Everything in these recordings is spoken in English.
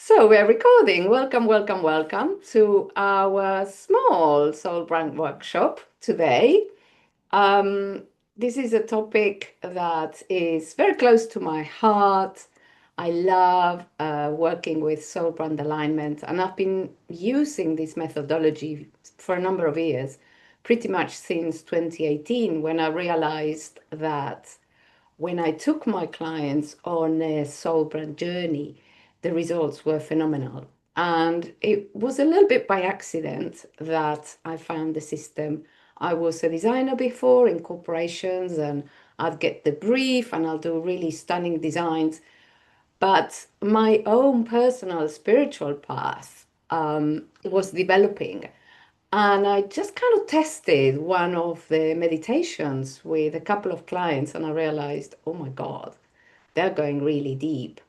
So we're recording. Welcome, welcome, welcome to our small soul brand workshop today. Um, this is a topic that is very close to my heart. I love working with soul brand alignment, and I've been using this methodology for a number of years, pretty much since 2018, when I realized that when I took my clients on a soul brand journey, the results were phenomenal. And it was a little bit by accident that I found the system. I was a designer before in corporations, and I'd get the brief and I'll do really stunning designs. But my own personal spiritual path was developing. And I just kind of tested one of the meditations with a couple of clients, and I realized, oh my God, they're going really deep.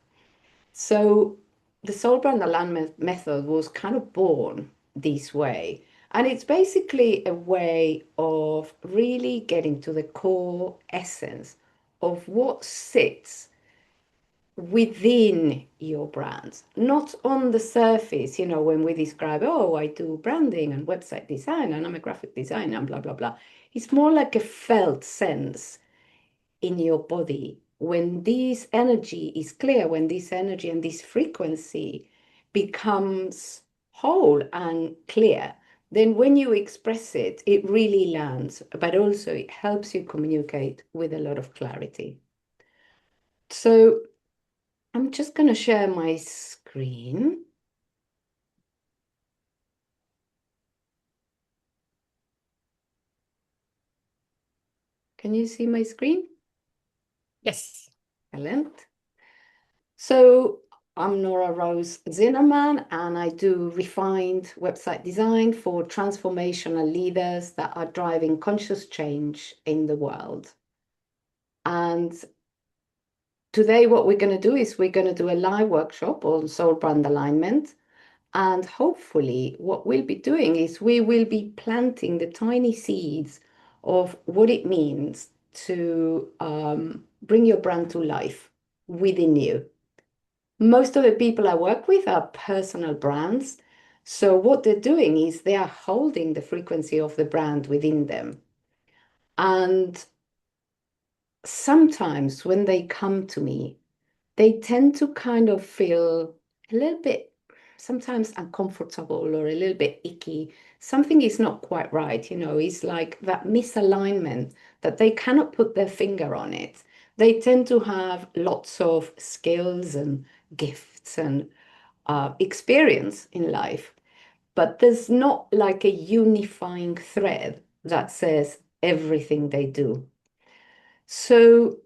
So the soul brand alignment method was kind of born this way. And it's basically a way of really getting to the core essence of what sits within your brand, not on the surface, when we describe, oh, I do branding and website design and I'm a graphic designer and blah, blah, blah. It's more like a felt sense in your body. When this energy is clear, when this energy and this frequency becomes whole and clear, then when you express it, it really lands, but also it helps you communicate with a lot of clarity. So I'm just going to share my screen. Can you see my screen? Yes. Excellent. So I'm Nora Rose Zinnerman, and I do refined website design for transformational leaders that are driving conscious change in the world. And today, what we're going to do is we're going to do a live workshop on soul brand alignment. And hopefully, what we'll be doing is we will be planting the tiny seeds of what it means to bring your brand to life within you. Most of the people I work with are personal brands. So, what they're doing is they are holding the frequency of the brand within them. And sometimes when they come to me, they tend to kind of feel a little bit sometimes uncomfortable or a little bit icky. Something is not quite right, it's like that misalignment that they cannot put their finger on it. They tend to have lots of skills and gifts and experience in life, but there's not like a unifying thread that says everything they do. So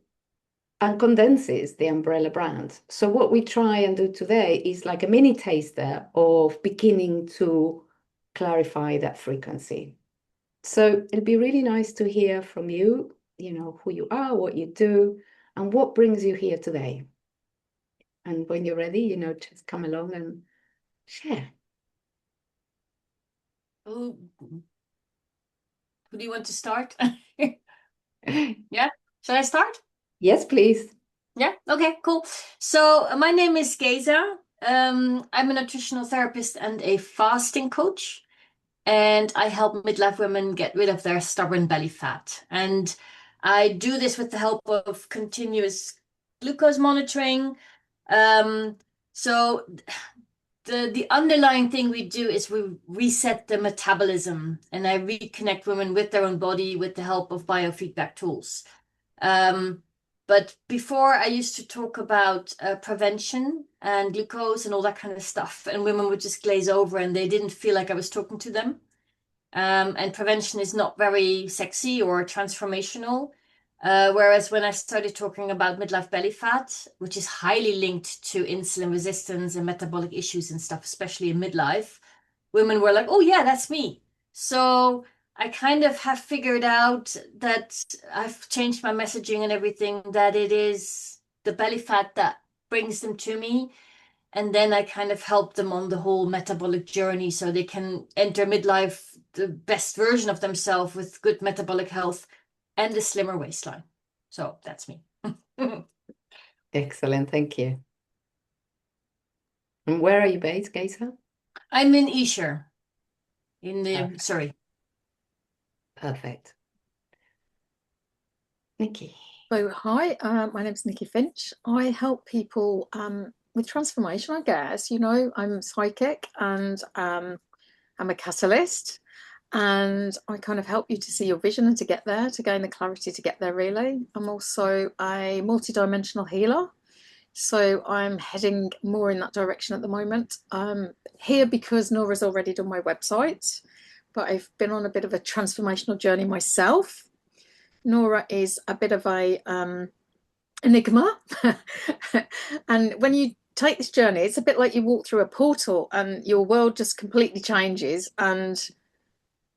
and condenses the umbrella brand. So what we try and do today is like a mini taster of beginning to clarify that frequency. So it'll be really nice to hear from you, who you are, what you do, and what brings you here today. And when you're ready, just come along and share. Who do you want to start? Yeah. Shall I start? Yes, please. Yeah. Okay, cool. So my name is Geza. I'm a nutritional therapist and a fasting coach, and I help midlife women get rid of their stubborn belly fat. And I do this with the help of continuous glucose monitoring. Um, so the underlying thing we do is we reset the metabolism, and I reconnect women with their own body with the help of biofeedback tools. Um, but before I used to talk about prevention and glucose and all that kind of stuff, and women would just glaze over and they didn't feel like I was talking to them. And prevention is not very sexy or transformational. Whereas when I started talking about midlife belly fat, which is highly linked to insulin resistance and metabolic issues and stuff, especially in midlife, women were like, oh, yeah, that's me. So I kind of have figured out that I've changed my messaging and everything, that it is the belly fat that brings them to me. And then I kind of help them on the whole metabolic journey so they can enter midlife the best version of themselves with good metabolic health and a slimmer waistline. So that's me. Excellent. Thank you. And where are you based, Geisa? I'm in Esher, in the, Perfect. sorry. Perfect. Nikki. So, hi, my name is Nikki Finch. I help people with transformation, I guess. I'm psychic and I'm a catalyst, and I kind of help you to see your vision and to get there, to gain the clarity to get there, really. I'm also a multidimensional healer. So, I'm heading more in that direction at the moment. I'm here because Nora's already done my website, but I've been on a bit of a transformational journey myself. Nora is a bit of a enigma. And when you take this journey, it's a bit like you walk through a portal and your world just completely changes. And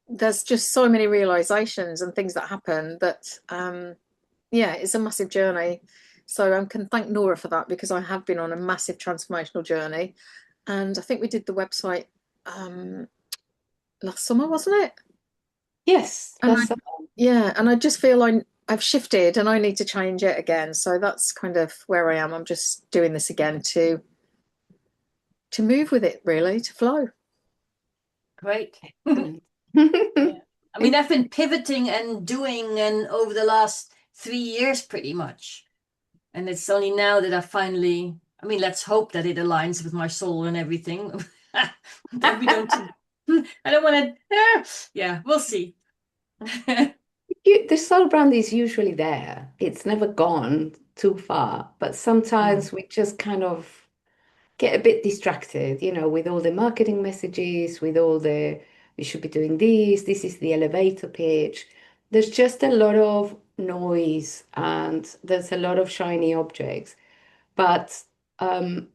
there's just so many realizations and things that happen that, yeah, it's a massive journey. So I can thank Nora for that because I have been on a massive transformational journey. And I think we did the website um, last summer, wasn't it? Yes, And I, yeah, and I just feel I've shifted and I need to change it again. So that's kind of where I am. I'm just doing this again to move with it, really, to flow. Great. excellent. Yeah. I mean, I've been pivoting and doing and over the last 3 years pretty much. And it's only now that I finally, I mean, let's hope that it aligns with my soul and everything. That we don't, I don't want to, yeah, we'll see. The soul brand is usually there. It's never gone too far, but Mm. sometimes we just kind of get a bit distracted, with all the marketing messages, with all the, we should be doing this is the elevator pitch. There's just a lot of noise and there's a lot of shiny objects. But um,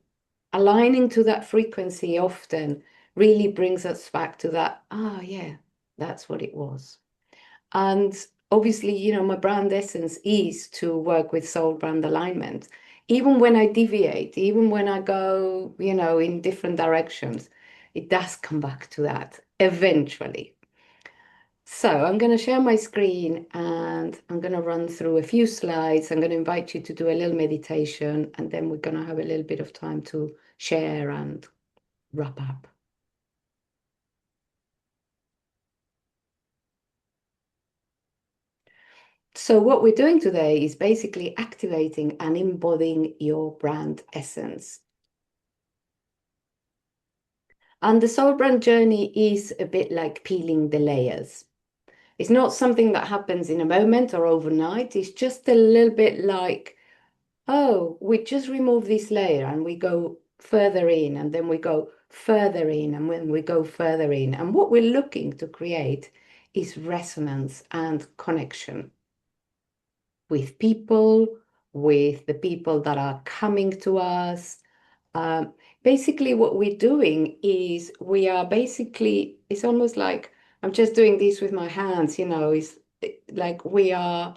aligning to that frequency often really brings us back to that, yeah, that's what it was. And obviously, my brand essence is to work with soul brand alignment. Even when I deviate, even when I go, in different directions, it does come back to that eventually. So I'm going to share my screen and I'm going to run through a few slides. I'm going to invite you to do a little meditation, and then we're going to have a little bit of time to share and wrap up. So what we're doing today is basically activating and embodying your brand essence. And the soul brand journey is a bit like peeling the layers. It's not something that happens in a moment or overnight. It's just a little bit like, oh, we just remove this layer and we go further in, and then we go further in, and when we go further in. And what we're looking to create is resonance and connection with people, with the people that are coming to us. Um, Basically, what we're doing is we are basically, it's almost like I'm just doing this with my hands, it's like we are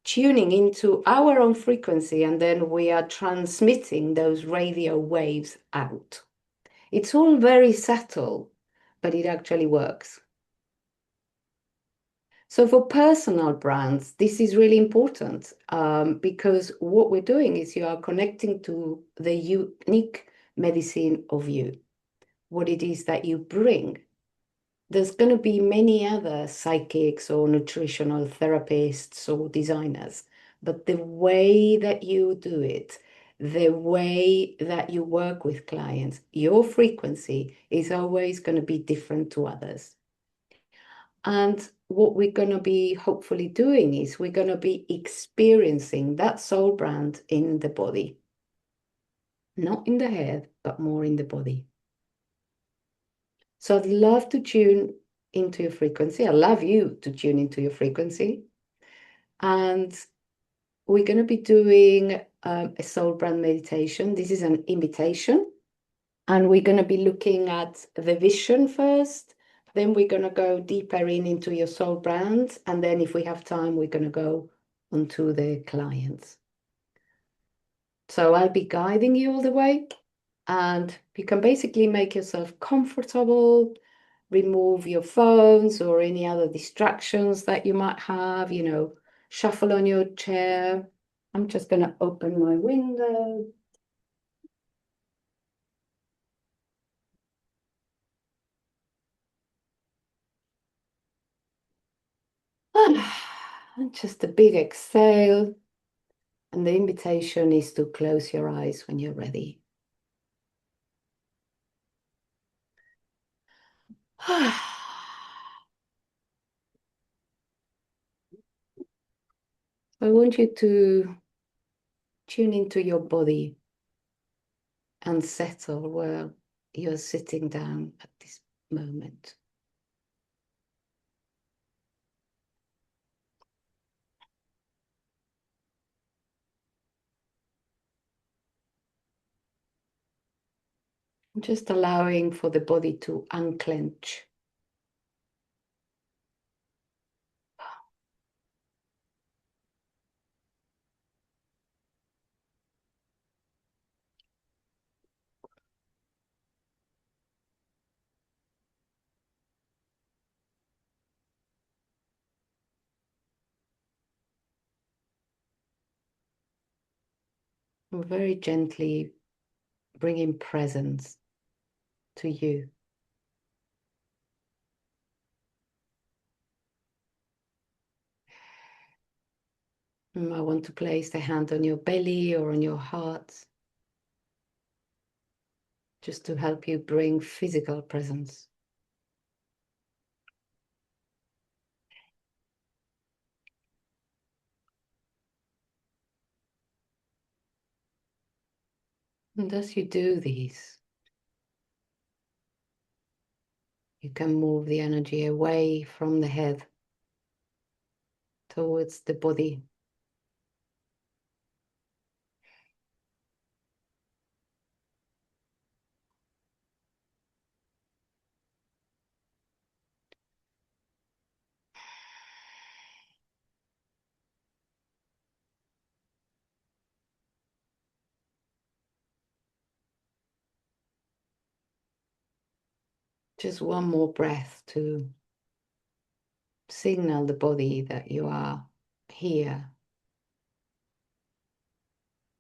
tuning into our own frequency and then we are transmitting those radio waves out. It's all very subtle, but it actually works. So for personal brands, this is really important because what we're doing is you are connecting to the unique medicine of you, what it is that you bring. There's going to be many other psychics or nutritional therapists or designers, but the way that you do it, the way that you work with clients, your frequency is always going to be different to others. And what we're going to be hopefully doing is we're going to be experiencing that soul brand in the body, not in the head, but more in the body. So I'd love to tune into your frequency. I'd love you to tune into your frequency. And we're going to be doing a soul brand meditation. This is an invitation. And we're going to be looking at the vision first. Then we're going to go deeper into your soul brand. And then if we have time, we're going to go onto the clients. So I'll be guiding you all the way. And you can basically make yourself comfortable, remove your phones or any other distractions that you might have, shuffle on your chair. I'm just going to open my window. And just a big exhale. And the invitation is to close your eyes when you're ready. I want you to tune into your body and settle where you're sitting down at this moment. Just allowing for the body to unclench. And very gently bringing presence to you. I want to place the hand on your belly or on your heart, just to help you bring physical presence. And as you do these, you can move the energy away from the head towards the body. Just one more breath to signal the body that you are here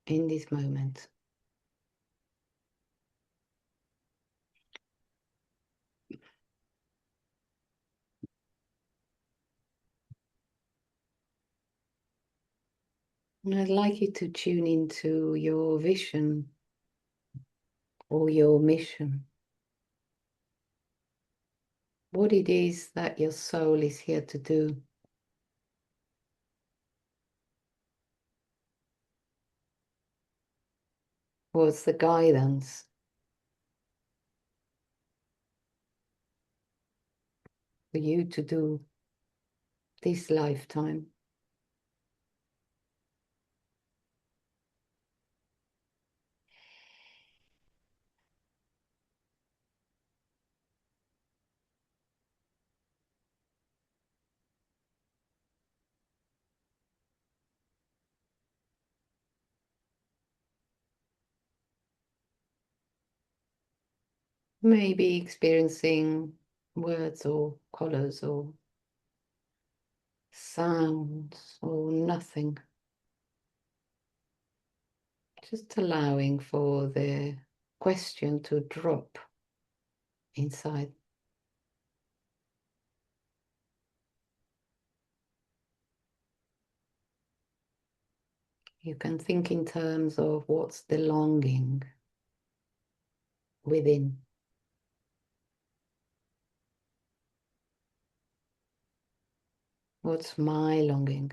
in this moment. And I'd like you to tune into your vision or your mission. What it is that your soul is here to do. What's the guidance for you to do this lifetime? Maybe experiencing words or colors or sounds or nothing. Just allowing for the question to drop inside. You can think in terms of what's the longing within. What's my longing?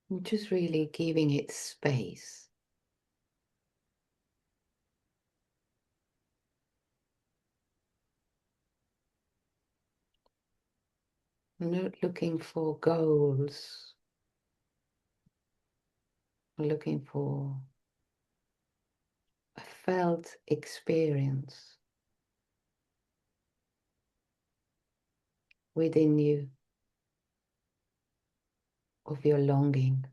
And just really giving it space. Not looking for goals, looking for a felt experience within you of your longing.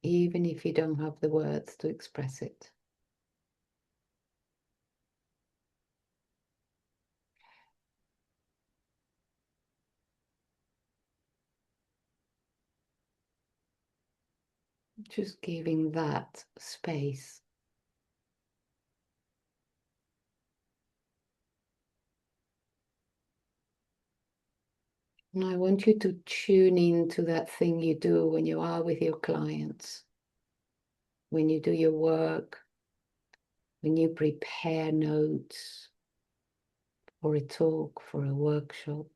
Even if you don't have the words to express it. Just giving that space. And I want you to tune into that thing you do when you are with your clients, when you do your work, when you prepare notes for a talk, for a workshop.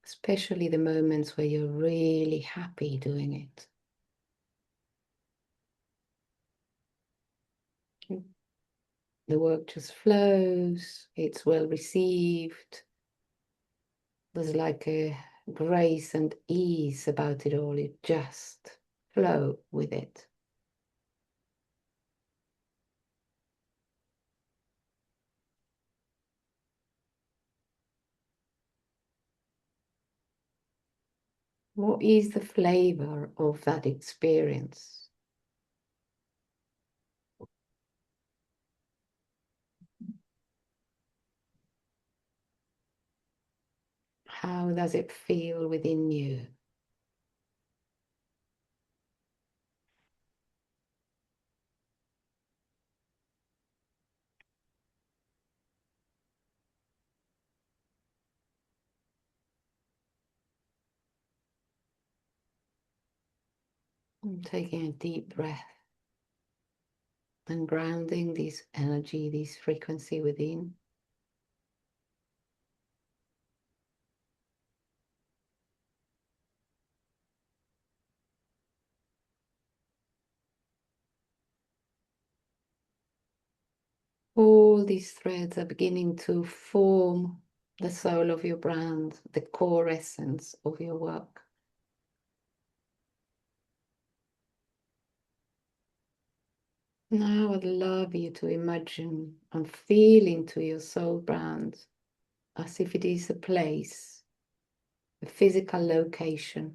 Especially the moments where you're really happy doing it. The work just flows, it's well received. There's like a grace and ease about it all. You just flow with it. What is the flavor of that experience? How does it feel within you? And taking a deep breath and grounding this energy, this frequency within. All these threads are beginning to form the soul of your brand, the core essence of your work. Now I'd love you to imagine and feel into your soul brand as if it is a place, a physical location.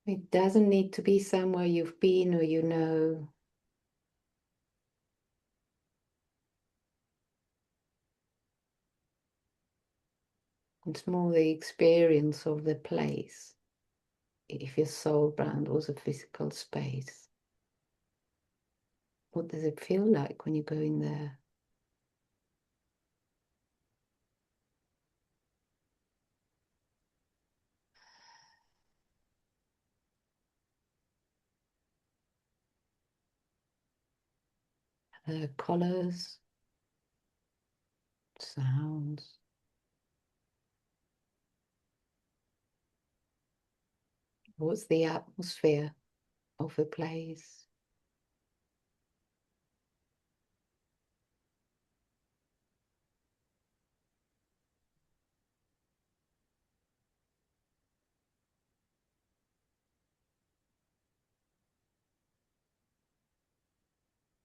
It doesn't need to be somewhere you've been or you know. It's more the experience of the place. If your soul brand was a physical space, what does it feel like when you go in there? The colors, sounds. What's the atmosphere of the place?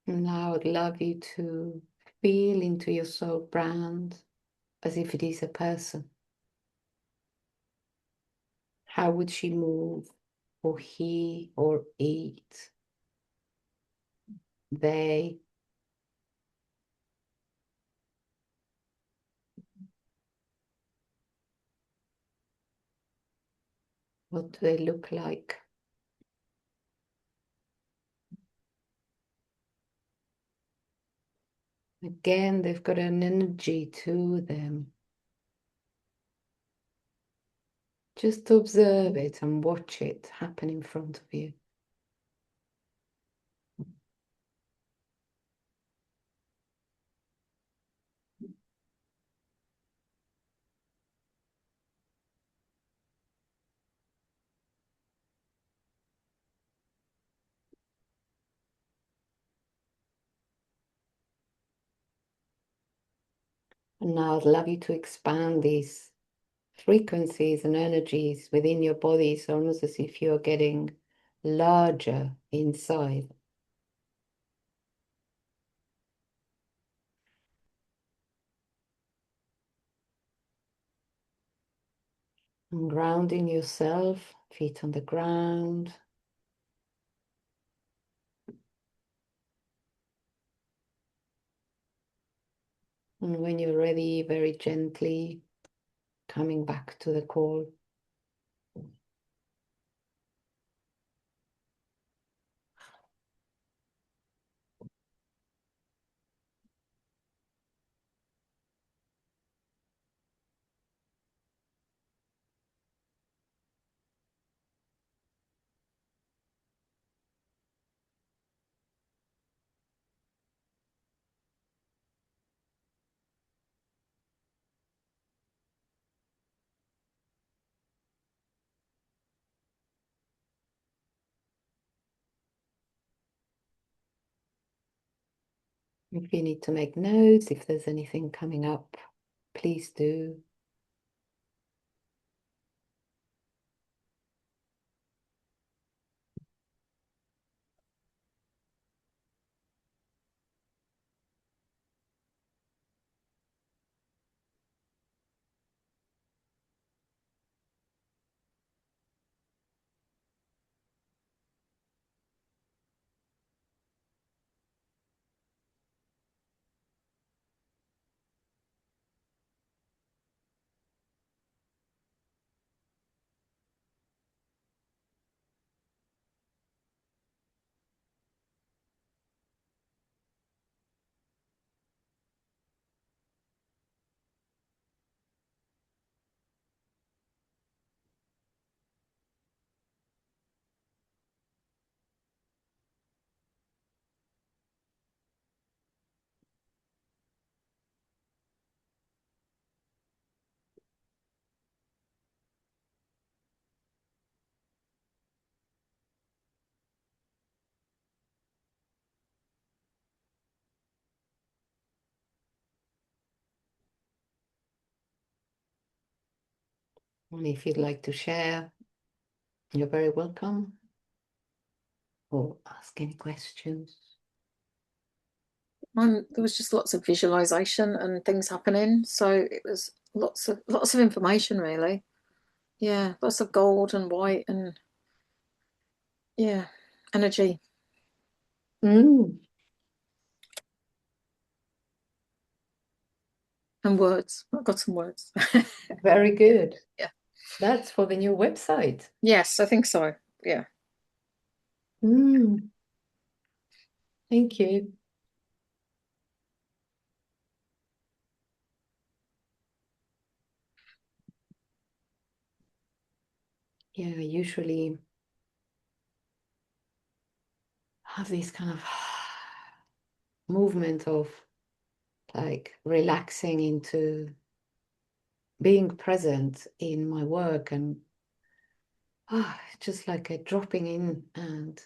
And now I'd love you to feel into your soul brand as if it is a person. How would she move, or he, or it? They. What do they look like? Again, they've got an energy to them. Just observe it and watch it happen in front of you. And now I'd love you to expand these frequencies and energies within your body. It's almost as if you're getting larger inside. And grounding yourself, feet on the ground. And when you're ready, very gently coming back to the call. If you need to make notes, if there's anything coming up, please do. And if you'd like to share, you're very welcome, or ask any questions. There was just lots of visualization and things happening, so it was lots of information, really. Yeah, lots of gold and white and yeah, energy. Mm. And words. I got some words. Very good. Yeah. That's for the new website. Yes, I think so. Yeah. Thank you. Yeah, I usually have this kind of movement of like relaxing into being present in my work and just like a dropping in and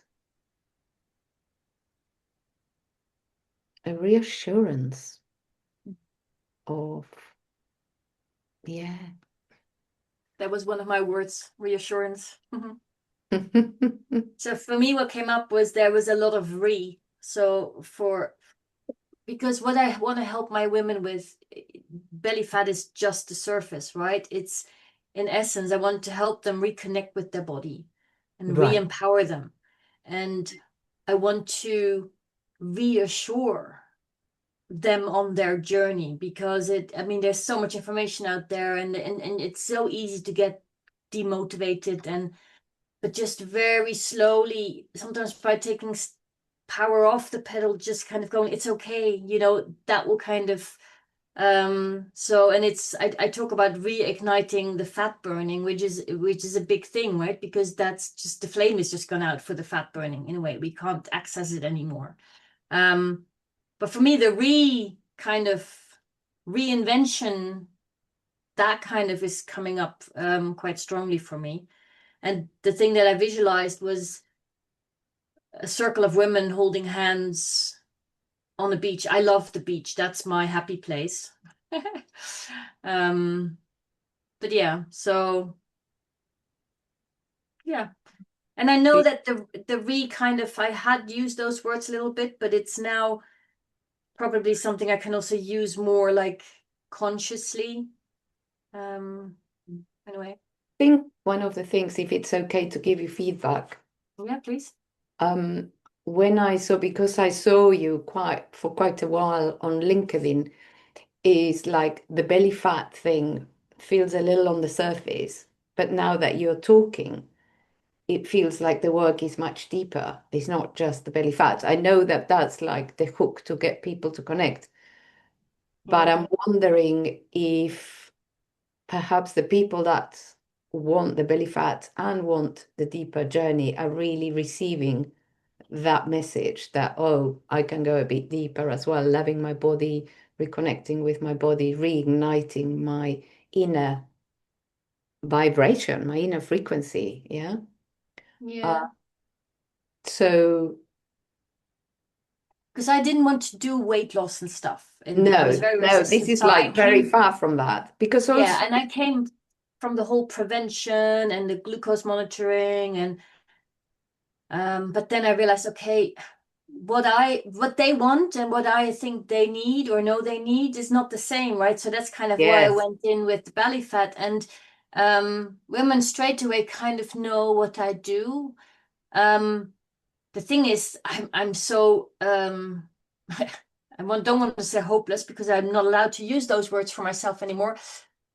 a reassurance of, yeah. That was one of my words, reassurance. So for me, what came up was there was a lot of So because what I want to help my women with, belly fat is just the surface, right? It's in essence, I want to help them reconnect with their body and Right. re-empower them. And I want to reassure them on their journey because I mean, there's so much information out there and it's so easy to get demotivated but just very slowly, sometimes by taking power off the pedal, just kind of going, it's okay, that will kind of so and I talk about reigniting the fat burning, which is a big thing, right? Because that's just the flame is just gone out for the fat burning in a way. We can't access it anymore. But for me, the kind of reinvention, that kind of is coming up quite strongly for me. And the thing that I visualized was a circle of women holding hands on the beach. I love the beach. That's my happy place. But yeah, so yeah. And I know that the kind of, I had used those words a little bit, but it's now probably something I can also use more like consciously. Anyway. I think one of the things, if it's okay to give you feedback, Yeah, please. when I saw, because I saw you for quite a while on LinkedIn, is like the belly fat thing feels a little on the surface, but now that you're talking, it feels like the work is much deeper. It's not just the belly fat. I know that that's like the hook to get people to connect, but Yeah. I'm wondering if perhaps the people that want the belly fat and want the deeper journey are really receiving that message that, oh, I can go a bit deeper as well, loving my body, reconnecting with my body, reigniting my inner vibration, my inner frequency. Yeah. Uh, Yeah. so Because I didn't want to do weight loss and stuff, and I was no, very no, this resistant. is So I like very came, far from that because yeah, also, and I came from the whole prevention and the glucose monitoring, and but then I realized, okay, what they want and what I think they need or know they need is not the same, right? So that's kind of why I yes. went in with the belly fat, and women straight away kind of know what I do. Um, the thing is, I'm so don't want to say hopeless because I'm not allowed to use those words for myself anymore,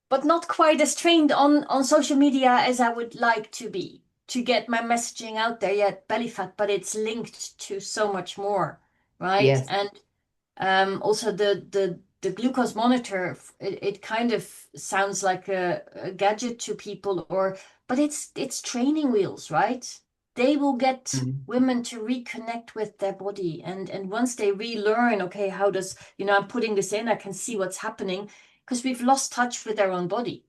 but not quite as trained on social media as I would like to be to get my messaging out there. Yet belly fat, but it's linked to so much more, right? Yes. And also the glucose monitor, it kind of sounds like a gadget to people, or but it's training wheels, right? They will get Mm. women to reconnect with their body, and once they relearn, okay, how does, I'm putting this in, I can see what's happening, because we've lost touch with our own body,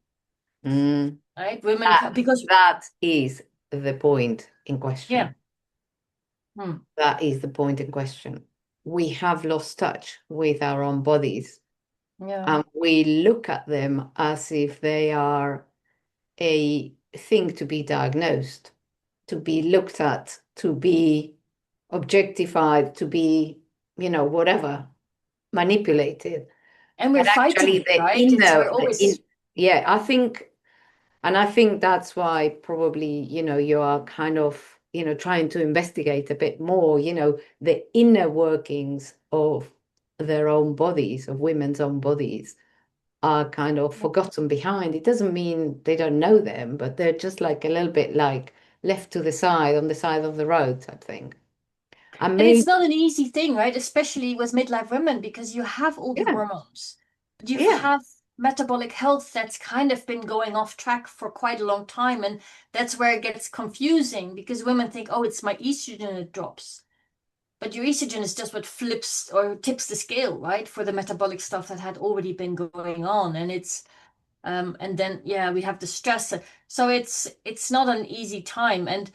Mm. right? Women, That, because that is the point in yeah. question. Hmm. That is the point in question. We have lost touch with our own bodies Yeah. and we look at them as if they are a thing to be diagnosed, to be looked at, to be objectified, to be, whatever, manipulated. And we're But fighting actually, it, right? It's we're always yeah, I think that's why probably, you are kind of, trying to investigate a bit more, the inner workings of their own bodies, of women's own bodies are kind of forgotten behind. It doesn't mean they don't know them, but they're just like a little bit like left to the side, on the side of the road type thing. And And maybe, it's not an easy thing, right? Especially with midlife women, because you have all the yeah, hormones. You yeah, have metabolic health that's kind of been going off track for quite a long time. And that's where it gets confusing because women think, oh, it's my estrogen that drops. But your estrogen is just what flips or tips the scale, right? For the metabolic stuff that had already been going on. And and then, yeah, we have the stress. So it's not an easy time. And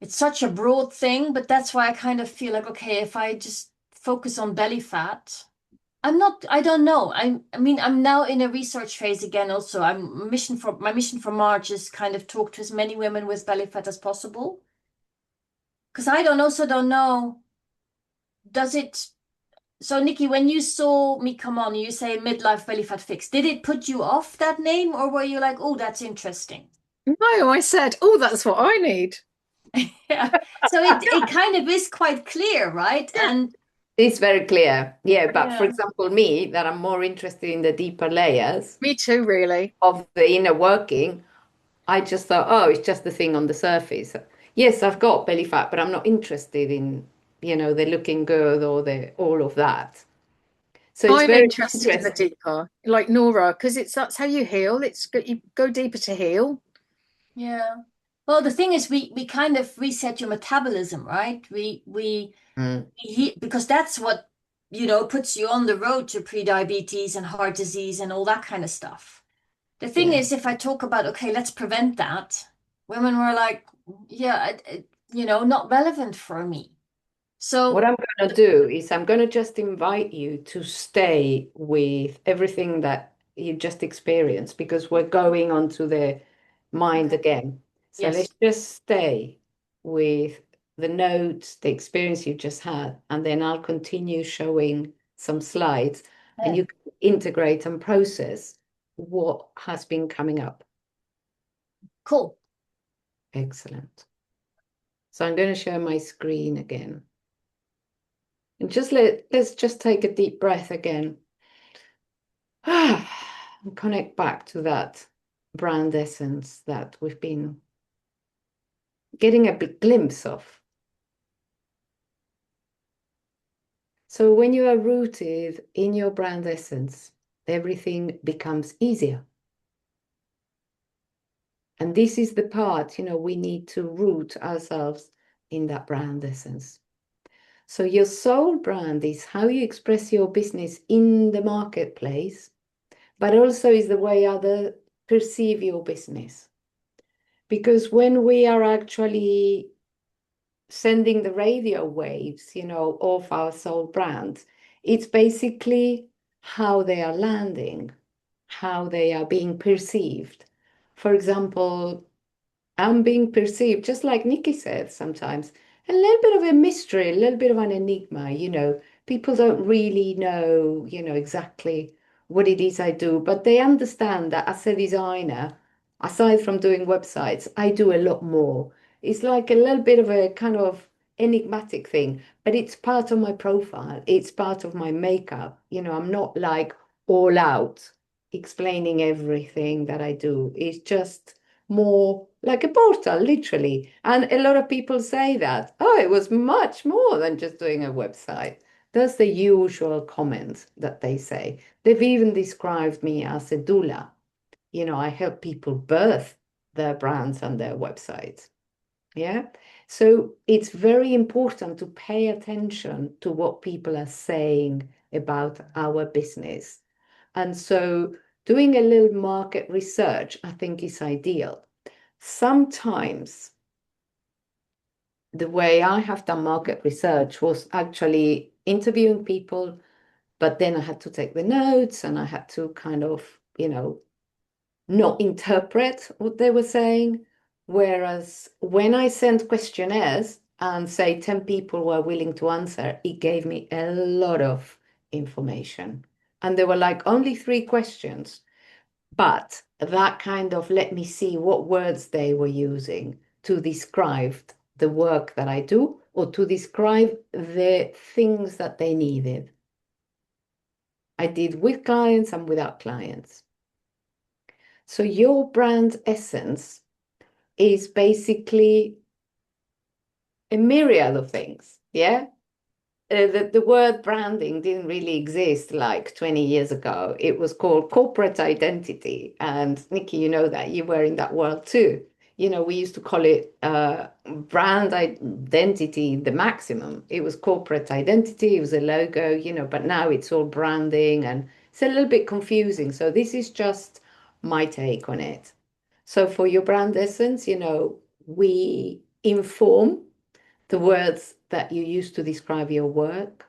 it's such a broad thing, but that's why I kind of feel like, okay, if I just focus on belly fat, I don't know. I mean, I'm now in a research phase again also. My mission for March is kind of talk to as many women with belly fat as possible. Because also don't know, does it, so Nikki, when you saw me come on, you say midlife belly fat fix, did it put you off that name or were you like, oh, that's interesting? No, I said, oh, that's what I need. Yeah. So it kind of is quite clear, right? Yeah, And it's very clear. Yeah, but for yeah. example, me, that I'm more interested in the deeper layers me too, really. of the inner working, I just thought, oh, it's just the thing on the surface. Yes, I've got belly fat, but I'm not interested in, the looking good or the all of that. So it's I'm very interested in the interesting. deeper, like Nora, because that's how you heal. You go deeper to heal. Yeah. Well, the thing is, we kind of reset your metabolism, right? Mm, Because that's what, puts you on the road to pre-diabetes and heart disease and all that kind of stuff. The thing yeah. is, if I talk about, okay, let's prevent that, women were like, yeah, not relevant for me. What So, I'm going to do is I'm going to just invite you to stay with everything that you just experienced because we're going on to the mind okay, again. So let's yes. just stay with the notes, the experience you just had, and then I'll continue showing some slides and Yeah. you can integrate and process what has been coming up. Cool. Excellent. So I'm going to share my screen again. And let's just take a deep breath again. And connect back to that brand essence that we've been getting a big glimpse of. So when you are rooted in your brand essence, everything becomes easier. And this is the part, we need to root ourselves in that brand essence. So your soul brand is how you express your business in the marketplace, but also is the way others perceive your business. Because when we are actually sending the radio waves, of our soul brand, it's basically how they are landing, how they are being perceived. For example, I'm being perceived, just like Nikki said sometimes, a little bit of a mystery, a little bit of an enigma. People don't really know, exactly what it is I do, but they understand that as a designer, aside from doing websites, I do a lot more. It's like a little bit of a kind of enigmatic thing, but it's part of my profile. It's part of my makeup. I'm not like all out explaining everything that I do. It's just more like a portal, literally. And a lot of people say that, oh, it was much more than just doing a website. That's the usual comment that they say. They've even described me as a doula. I help people birth their brands and their websites. Yeah. So it's very important to pay attention to what people are saying about our business. And so doing a little market research, I think, is ideal. Sometimes the way I have done market research was actually interviewing people, but then I had to take the notes and I had to kind of, not interpret what they were saying. Whereas when I sent questionnaires and say 10 people were willing to answer, it gave me a lot of information. And there were like only 3 questions. But that kind of let me see what words they were using to describe the work that I do or to describe the things that they needed. I did with clients and without clients. So your brand essence is basically a myriad of things. Yeah. The word branding didn't really exist like 20 years ago. It was called corporate identity. And Nikki, you know that you were in that world too. We used to call it brand identity, the maximum. It was corporate identity, it was a logo, but now it's all branding and it's a little bit confusing. So this is just my take on it. So for your brand essence, we inform the words that you use to describe your work.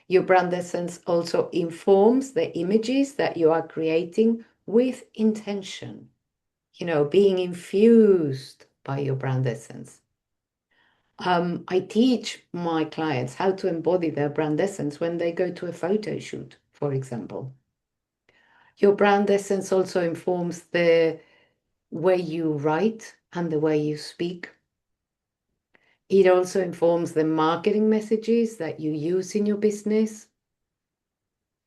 Your brand essence also informs the images that you are creating with intention, being infused by your brand essence. I teach my clients how to embody their brand essence when they go to a photo shoot, for example. Your brand essence also informs the way you write and the way you speak. It also informs the marketing messages that you use in your business.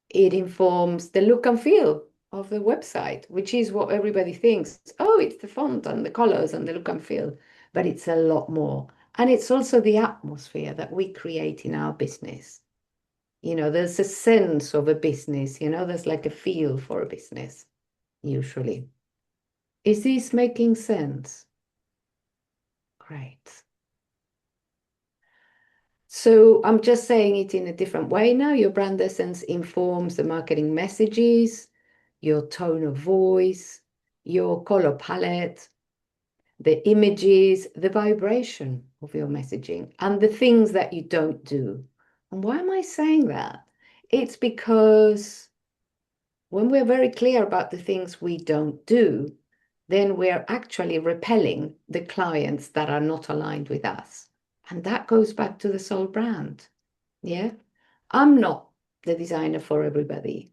It informs the look and feel of the website, which is what everybody thinks. Oh, it's the font and the colors and the look and feel, but it's a lot more. And it's also the atmosphere that we create in our business. There's a sense of a business, there's like a feel for a business, usually. Is this making sense? Great. So I'm just saying it in a different way now. Your brand essence informs the marketing messages, your tone of voice, your color palette, the images, the vibration of your messaging, and the things that you don't do. And why am I saying that? It's because when we're very clear about the things we don't do, then we're actually repelling the clients that are not aligned with us. And that goes back to the soul brand. Yeah. I'm not the designer for everybody.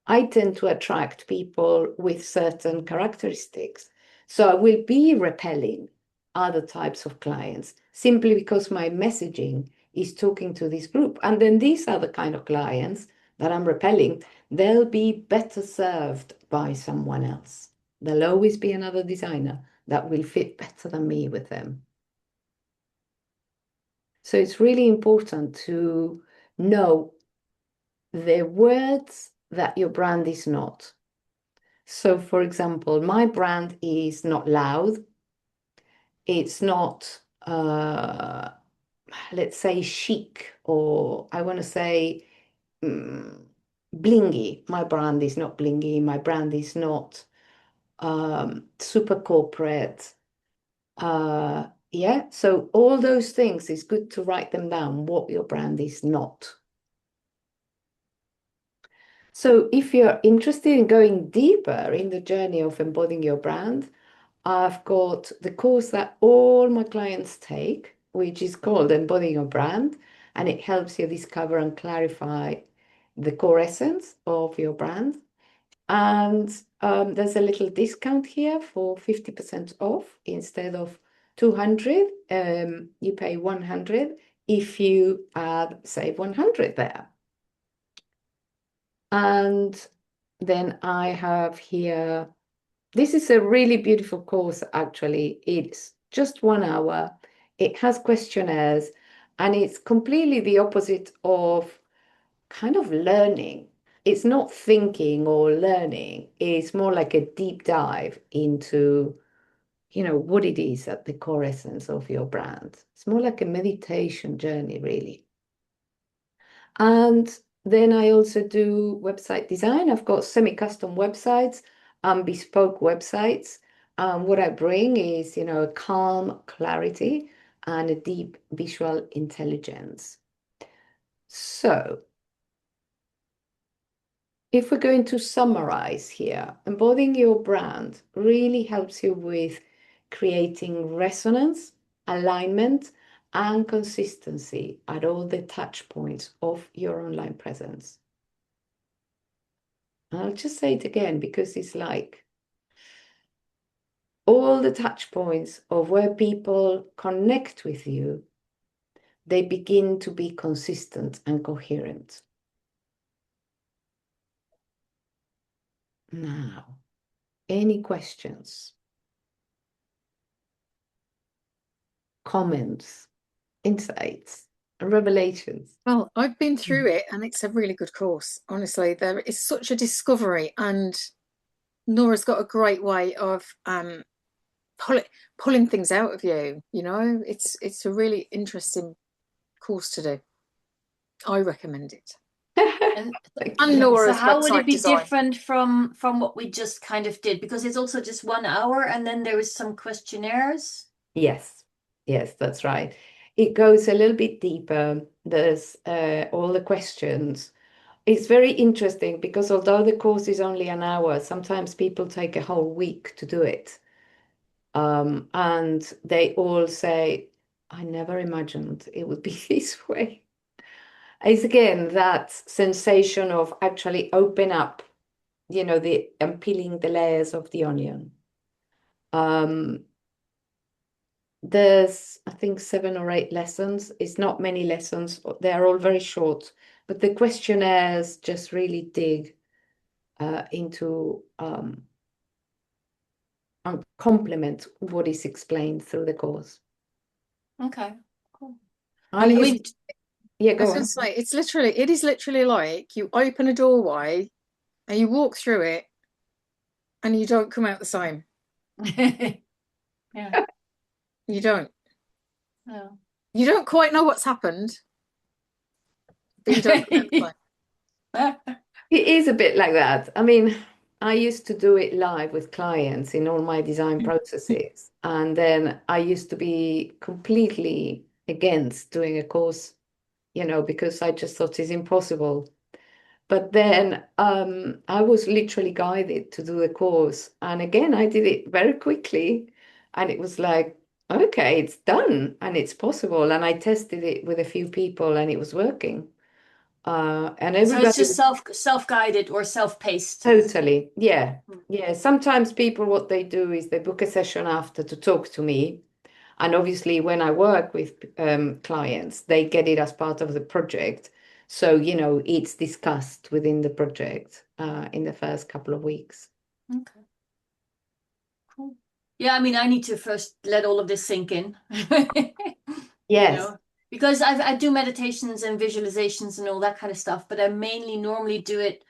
I tend to attract people with certain characteristics. So I will be repelling other types of clients simply because my messaging is talking to this group. And then these are the kind of clients that I'm repelling, they'll be better served by someone else. There'll always be another designer that will fit better than me with them. So it's really important to know the words that your brand is not. So, for example, my brand is not loud. It's not, let's say, chic, or I want to say blingy. My brand is not blingy. My brand is not super corporate. Yeah, so all those things, it's good to write them down, what your brand is not. So if you're interested in going deeper in the journey of embodying your brand, I've got the course that all my clients take, which is called Embodying Your Brand, and it helps you discover and clarify the core essence of your brand. And there's a little discount here for 50% off. Instead of 200, you pay 100 if you add Save 100 there. And then I have here, this is a really beautiful course, actually. It's just 1 hour. It has questionnaires, and it's completely the opposite of kind of learning. It's not thinking or learning. It's more like a deep dive into, what it is at the core essence of your brand. It's more like a meditation journey, really. And then I also do website design. I've got semi-custom websites, bespoke websites. What I bring is, a calm clarity and a deep visual intelligence. So if we're going to summarize here, embodying your brand really helps you with creating resonance, alignment, and consistency at all the touch points of your online presence. And I'll just say it again because it's like all the touch points of where people connect with you, they begin to be consistent and coherent. Now, any questions, comments, insights, revelations? Well, I've been through it and it's a really good course. Honestly, there is such a discovery, and Nora's got a great way of pulling things out of you. It's a really interesting course to do. I recommend it. And And Nora's so how would it website be design. different from what we just kind of did? Because it's also just 1 hour, and then there is some questionnaires. Yes, yes, that's right. It goes a little bit deeper. There's all the questions. It's very interesting because although the course is only an hour, sometimes people take a whole week to do it. And they all say, I never imagined it would be this way. It's again that sensation of actually open up, and peeling the layers of the onion. There's, I think, 7 or 8 lessons. It's not many lessons. They're all very short, but the questionnaires just really dig into and complement what is explained through the course. Okay, cool. I And used, yeah, I go was going on. to say, it is literally like you open a doorway and you walk through it and you don't come out the same. Yeah. You don't. No. You don't quite know what's happened, but you don't come out the same. It is a bit like that. I mean, I used to do it live with clients in all my design processes. And then I used to be completely against doing a course, because I just thought it's impossible. But then I was literally guided to do the course. And again, I did it very quickly. And it was like, okay, it's done and it's possible. And I tested it with a few people and it was working. And So it's everybody just was self-guided or self-paced. totally, yeah. Yeah. Sometimes people, what they do is they book a session after to talk to me. And obviously, when I work with clients, they get it as part of the project. So, it's discussed within the project in the first couple of weeks. Okay. Cool. Yeah, I mean, I need to first let all of this sink in, Yes. because I do meditations and visualizations and all that kind of stuff, but I mainly normally do it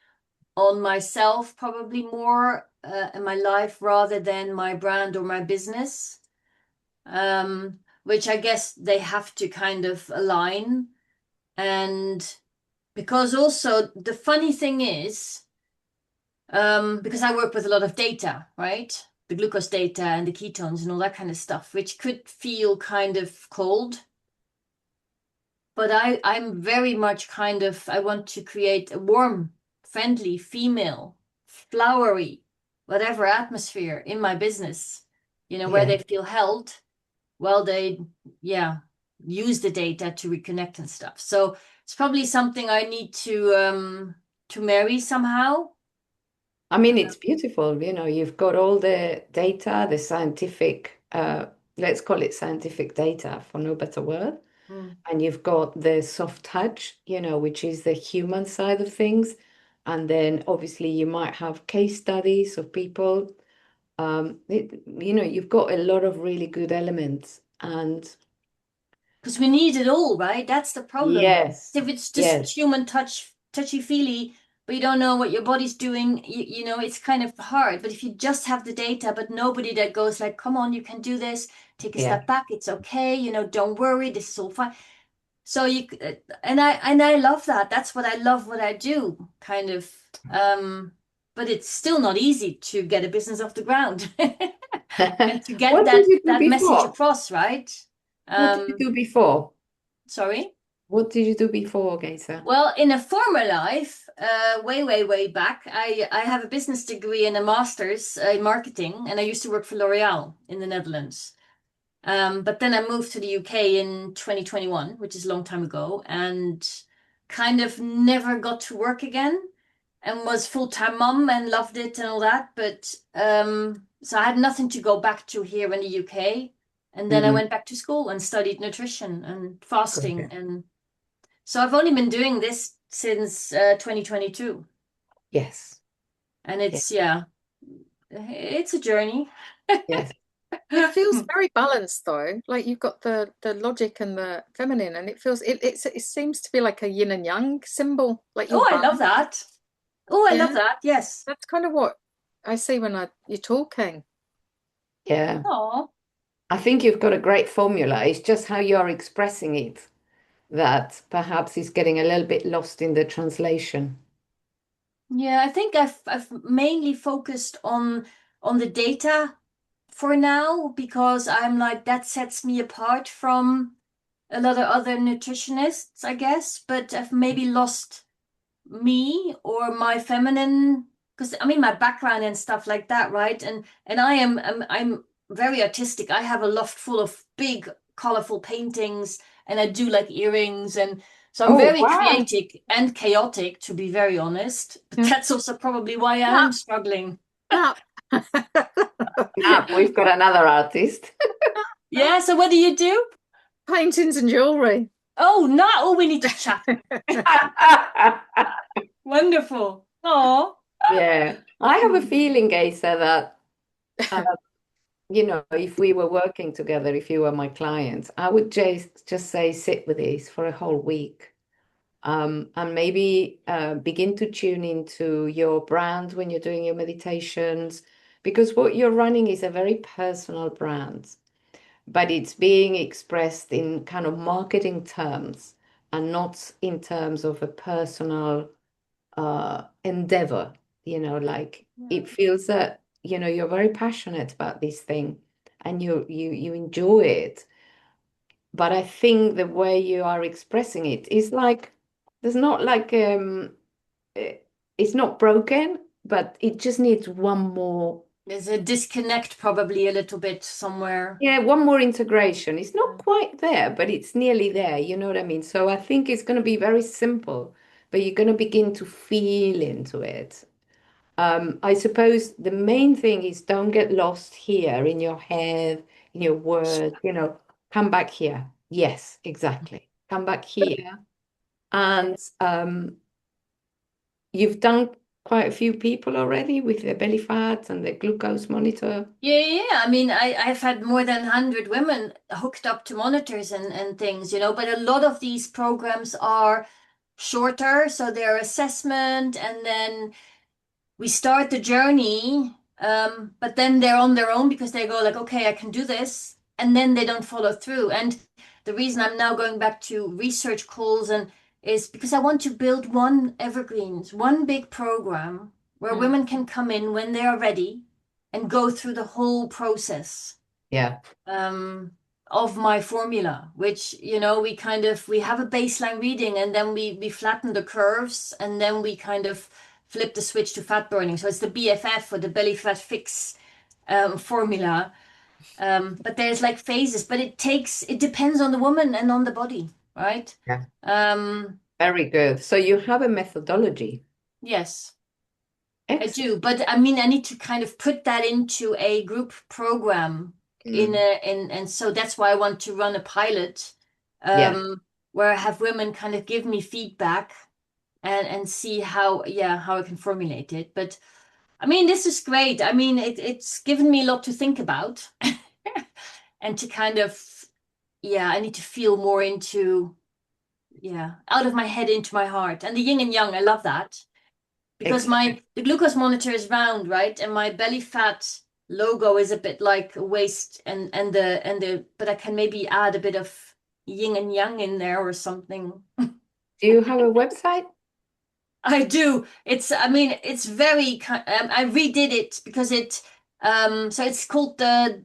on myself, probably more in my life rather than my brand or my business, which I guess they have to kind of align. And because also the funny thing is, because I work with a lot of data, right? The glucose data and the ketones and all that kind of stuff, which could feel kind of cold. But I'm very much kind of, I want to create a warm, friendly, female, flowery, whatever atmosphere in my business, where Yeah. they feel held while they, yeah, use the data to reconnect and stuff. So it's probably something I need to marry somehow. I mean, it's beautiful. You've got all the data, the scientific, let's call it scientific data for no better word. Mm. And you've got the soft touch, which is the human side of things. And then obviously you might have case studies of people. You've got a lot of really good elements. And Because we need it all, right? That's the problem. yes, If it's just yes, human touch, touchy-feely, but you don't know what your body's doing, it's kind of hard. But if you just have the data, but nobody that goes like, come on, you can do this, take a yeah. step back, it's okay, don't worry, this is all fine. So and I love that. That's what I love what I do, kind of. But it's still not easy to get a business off the ground and to get What did that you do that message before? across, right? What did you Um, do before? Sorry. What did you do before, Geisa? Well, in a former life, way, way, way back, I have a business degree and a master's in marketing, and I used to work for L'Oreal in the Netherlands. But then I moved to the UK in 2021, which is a long time ago, and kind of never got to work again and was full-time mom and loved it and all that. But so I had nothing to go back to here in the UK. And then I Mm, went back to school and studied nutrition and fasting. okay. And so I've only been doing this since 2022. Yes. And Yeah. it's a journey. Yes. It feels very balanced though. Like you've got the logic and the feminine, and it seems to be like a yin and yang symbol. Like you're Oh, I love balanced. that. Oh, I love Yeah, that. Yes. that's kind of what I see when you're talking. Yeah. Oh. I think you've got a great formula. It's just how you're expressing it that perhaps is getting a little bit lost in the translation. Yeah, I think I've mainly focused on the data for now because I'm like that sets me apart from a lot of other nutritionists, I guess, but I've maybe lost me or my feminine because I mean my background and stuff like that, right? And I'm very artistic. I have a loft full of big colorful paintings and I do like earrings and so I'm Oh, very wow. creative and chaotic to be very honest. But Yeah. that's also probably why I That am struggling. that Now we've got another artist. Yeah, so what do you do? paintings and jewelry. Oh, not oh we need to chat. Wonderful. Oh. Yeah. I have a feeling, Geisa, that if we were working together, if you were my client, I would just say sit with this for a whole week. And maybe begin to tune into your brand when you're doing your meditations, because what you're running is a very personal brand, but it's being expressed in kind of marketing terms and not in terms of a personal endeavor. Like it feels that, you're very passionate about this thing and you enjoy it. But I think the way you are expressing it is like there's not like it's not broken, but it just needs one more, There's a disconnect probably a little bit somewhere. yeah, one more integration. It's not quite there, but it's nearly there. You know what I mean? So I think it's going to be very simple, but you're going to begin to feel into it. I suppose the main thing is don't get lost here in your head, in your words, come back here. Yes, exactly. Come back here And you've done quite a few people already with the belly fat and the glucose monitor. Yeah. I mean, I've had more than 100 women hooked up to monitors and things, but a lot of these programs are shorter, so they're assessment, and then we start the journey, but then they're on their own because they go like, okay, I can do this, and then they don't follow through. And the reason I'm now going back to research calls and is because I want to build one evergreens, one big program where women can come in when they are ready and go through the whole process. Yeah. Of my formula, which we have a baseline reading, and then we flatten the curves, and then we kind of flip the switch to fat burning. So it's the BFF, or the belly fat fix formula. But there's like phases, but it depends on the woman and on the body, right? Yeah. Um, Very good. So you have a methodology. yes. I Excellent. do, but I mean, I need to kind of put that into a group program and so that's why I want to run a pilot, Yeah. where I have women kind of give me feedback and see how I can formulate it. But I mean, this is great. I mean, it's given me a lot to think about and to kind of, I need to feel more into, out of my head into my heart. And the yin and yang, I love that. Because Excellent. the glucose monitor is round, right? And my belly fat logo is a bit like a waist, but I can maybe add a bit of yin and yang in there or something. Do you have a website? I do. It's very I redid it because so it's called the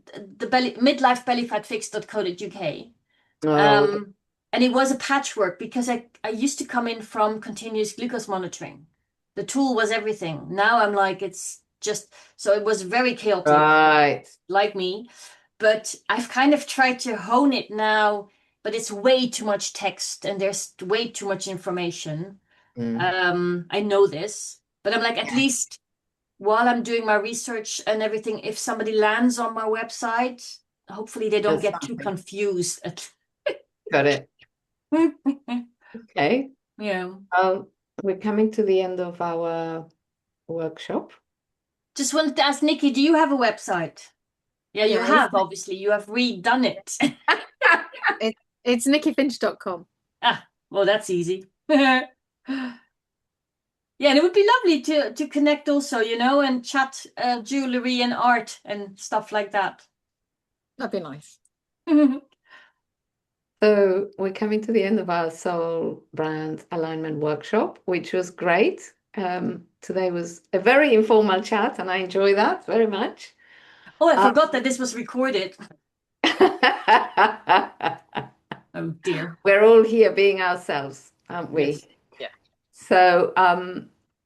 belly midlife bellyfatfix.co.uk. Oh, And it was a patchwork because I used to come in from continuous glucose monitoring. The tool was everything. Now I'm like, it's just, so it was very chaotic, right. like me. But I've kind of tried to hone it now, but it's way too much text and there's way too much information. I know this, but I'm like, at least while I'm doing my research and everything, if somebody lands on my website, hopefully they don't That's get too something. confused. Got it. Okay. Yeah. We're coming to the end of our workshop. Just wanted to ask Nikki, do you have a website? Yeah, you Yeah, have, obviously. You have redone it. it's nickyfinch.com. Well, that's easy. Yeah, and it would be lovely to connect also, and chat jewelry and art and stuff like that. That'd be nice. So we're coming to the end of our soul brand alignment workshop, which was great. Today was a very informal chat, and I enjoy that very much. Oh, I forgot that this was recorded. Oh dear. We're all here being ourselves, aren't we? Yes. Yeah. So,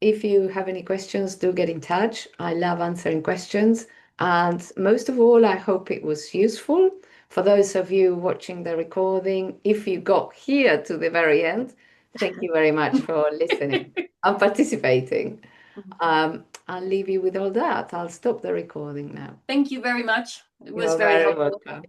if you have any questions, do get in touch. I love answering questions. And most of all, I hope it was useful for those of you watching the recording. If you got here to the very end, thank you very much for listening and participating. I'll leave you with all that. I'll stop the recording now. Thank you very much. It was You're very very helpful. welcome.